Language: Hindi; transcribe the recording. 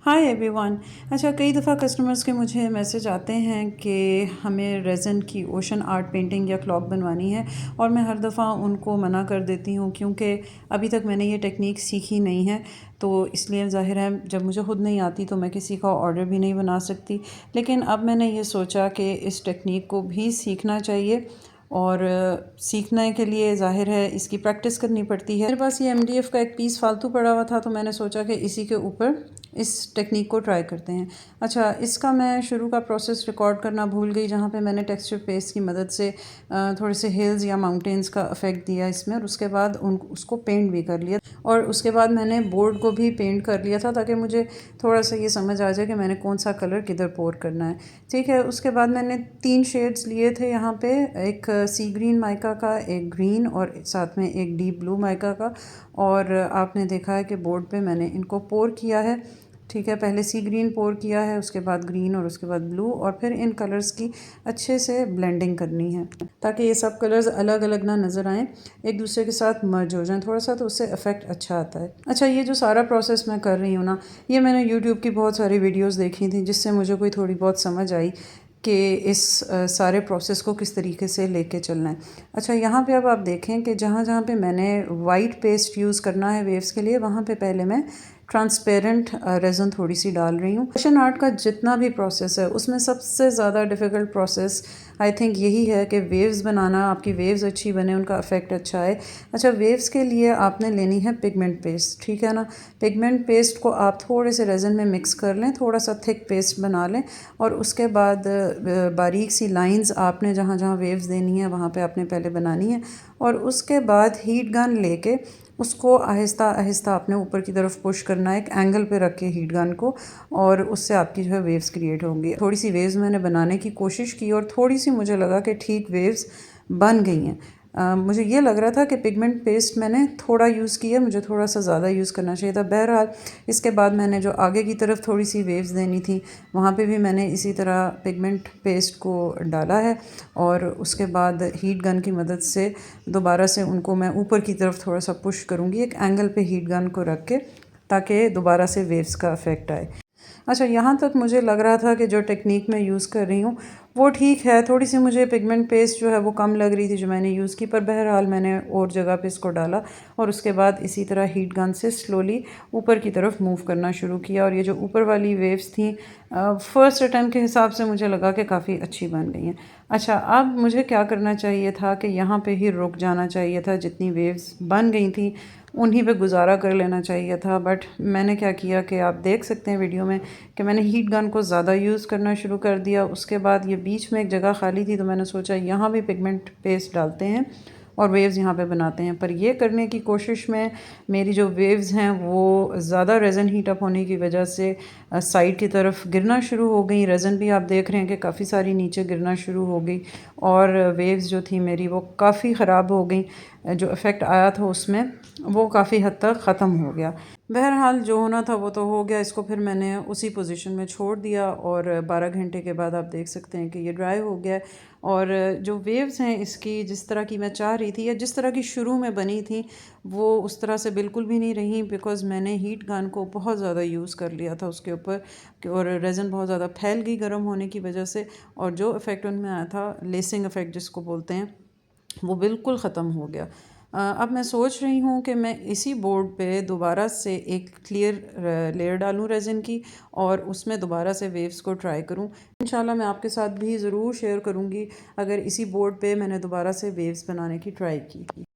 Hi everyone. अच्छा, कई दफ़ा कस्टमर्स के मुझे मैसेज आते हैं कि हमें रेज़न की ओशन आर्ट पेंटिंग या क्लॉक बनवानी है, और मैं हर दफ़ा उनको मना कर देती हूँ क्योंकि अभी तक मैंने ये टेक्निक सीखी नहीं है। तो इसलिए ज़ाहिर है जब मुझे ख़ुद नहीं आती तो मैं किसी का ऑर्डर भी नहीं बना सकती। लेकिन अब मैंने ये सोचा कि इस टेक्निक को भी सीखना चाहिए, और सीखने के लिए ज़ाहिर है इसकी प्रैक्टिस करनी पड़ती है। मेरे पास ये MDF का एक पीस फालतू पड़ा हुआ था, तो मैंने सोचा कि इसी के ऊपर इस टेक्निक को ट्राई करते हैं। अच्छा, इसका मैं शुरू का प्रोसेस रिकॉर्ड करना भूल गई, जहाँ पे मैंने टेक्सचर पेस्ट की मदद से थोड़े से हिल्स या माउंटेन्स का इफ़ेक्ट दिया इसमें, और उसके बाद उसको पेंट भी कर लिया, और उसके बाद मैंने बोर्ड को भी पेंट कर लिया था ताकि मुझे थोड़ा सा ये समझ आ जाए कि मैंने कौन सा कलर किधर पोर करना है। ठीक है, उसके बाद मैंने 3 शेड्स लिए थे यहाँ पे, एक सी ग्रीन माइका का, एक ग्रीन, और साथ में एक डीप ब्लू माइका का। और आपने देखा है कि बोर्ड पे मैंने इनको पोर किया है। ठीक है, पहले सी ग्रीन पोर किया है, उसके बाद ग्रीन, और उसके बाद ब्लू, और फिर इन कलर्स की अच्छे से ब्लेंडिंग करनी है ताकि ये सब कलर्स अलग अलग ना नज़र आएँ, एक दूसरे के साथ मर्ज हो जाएं थोड़ा सा, तो उससे इफ़ेक्ट अच्छा आता है। अच्छा, ये जो सारा प्रोसेस मैं कर रही हूँ ना, ये मैंने यूट्यूब की बहुत सारी वीडियोस देखी थी, जिससे मुझे कोई थोड़ी बहुत समझ आई कि इस सारे प्रोसेस को किस तरीके से लेके चलना है। अच्छा, यहाँ पे अब आप देखें कि जहाँ जहाँ पे मैंने वाइट पेस्ट यूज़ करना है वेव्स के लिए, वहाँ पे पहले मैं ट्रांसपेरेंट रेज़न थोड़ी सी डाल रही हूँ। ओशन आर्ट का जितना भी प्रोसेस है उसमें सबसे ज़्यादा डिफ़िकल्ट प्रोसेस आई थिंक यही है कि वेव्स बनाना, आपकी वेव्स अच्छी बने, उनका इफ़ेक्ट अच्छा है। अच्छा, वेव्स के लिए आपने लेनी है पिगमेंट पेस्ट, ठीक है ना। पिगमेंट पेस्ट को आप थोड़े से रेज़न में मिक्स कर लें, थोड़ा सा थिक पेस्ट बना लें, और उसके बाद बारीक सी लाइंस आपने जहाँ जहाँ वेव्स देनी है वहाँ पे आपने पहले बनानी है, और उसके बाद हीट गन लेके उसको आहिस्ता आहिस्ता अपने ऊपर की तरफ पुश करना है, एक एंगल पे रख के हीट गन को, और उससे आपकी जो है वेव्स क्रिएट होंगी। थोड़ी सी वेव्स मैंने बनाने की कोशिश की, और थोड़ी सी मुझे लगा कि ठीक वेव्स बन गई हैं। मुझे ये लग रहा था कि पिगमेंट पेस्ट मैंने थोड़ा यूज़ किया, मुझे थोड़ा सा ज़्यादा यूज़ करना चाहिए था। बहरहाल इसके बाद मैंने जो आगे की तरफ थोड़ी सी वेव्स देनी थी, वहाँ पे भी मैंने इसी तरह पिगमेंट पेस्ट को डाला है, और उसके बाद हीट गन की मदद से दोबारा से उनको मैं ऊपर की तरफ थोड़ा सा पुश करूँगी, एक एंगल पे हीट गन को रख के, ताकि दोबारा से वेव्स का इफ़ेक्ट आए। अच्छा, यहाँ तक मुझे लग रहा था कि जो टेक्निक मैं यूज़ कर रही हूँ वो ठीक है। थोड़ी सी मुझे पिगमेंट पेस्ट जो है वो कम लग रही थी जो मैंने यूज़ की, पर बहरहाल मैंने और जगह पे इसको डाला, और उसके बाद इसी तरह हीट गन से स्लोली ऊपर की तरफ मूव करना शुरू किया। और ये जो ऊपर वाली वेव्स थी, फ़र्स्ट अटैम्प्ट के हिसाब से मुझे लगा कि काफ़ी अच्छी बन गई हैं। अच्छा, अब मुझे क्या करना चाहिए था कि यहाँ पे ही रुक जाना चाहिए था, जितनी वेव्स बन गई थी उन्हीं पे गुजारा कर लेना चाहिए था। बट मैंने क्या किया कि आप देख सकते हैं वीडियो में कि मैंने हीट गन को ज़्यादा यूज़ करना शुरू कर दिया। उसके बाद ये बीच में एक जगह खाली थी, तो मैंने सोचा यहाँ भी पिगमेंट पेस्ट डालते हैं और वेव्स यहाँ पे बनाते हैं। पर ये करने की कोशिश में मेरी जो वेव्स हैं वो ज़्यादा रेज़न हीट अप होने की वजह से साइड की तरफ गिरना शुरू हो गई। रेज़न भी आप देख रहे हैं कि काफ़ी सारी नीचे गिरना शुरू हो गई, और वेव्स जो थी मेरी वो काफ़ी ख़राब हो गई। जो इफ़ेक्ट आया था उसमें वो काफ़ी हद तक ख़त्म हो गया। बहरहाल जो होना था वो तो हो गया। इसको फिर मैंने उसी पोजीशन में छोड़ दिया, और 12 घंटे के बाद आप देख सकते हैं कि ये ड्राई हो गया है। और जो वेव्स हैं इसकी जिस तरह की मैं चाह रही थी, या जिस तरह की शुरू में बनी थी, वो उस तरह से बिल्कुल भी नहीं रही, बिकॉज़ मैंने हीट गन को बहुत ज़्यादा यूज़ कर लिया था उसके ऊपर, और रेज़न बहुत ज़्यादा फैल गई गर्म होने की वजह से। और जो इफ़ेक्ट उनमें आया था, लेसिंग इफ़ेक्ट जिसको बोलते हैं, वो बिल्कुल ख़त्म हो गया। अब मैं सोच रही हूँ कि मैं इसी बोर्ड पे दोबारा से एक क्लियर लेयर डालूँ रेज़न की, और उसमें दोबारा से वेव्स को ट्राई करूँ। इंशाल्लाह मैं आपके साथ भी ज़रूर शेयर करूँगी अगर इसी बोर्ड पे मैंने दोबारा से वेव्स बनाने की ट्राई की।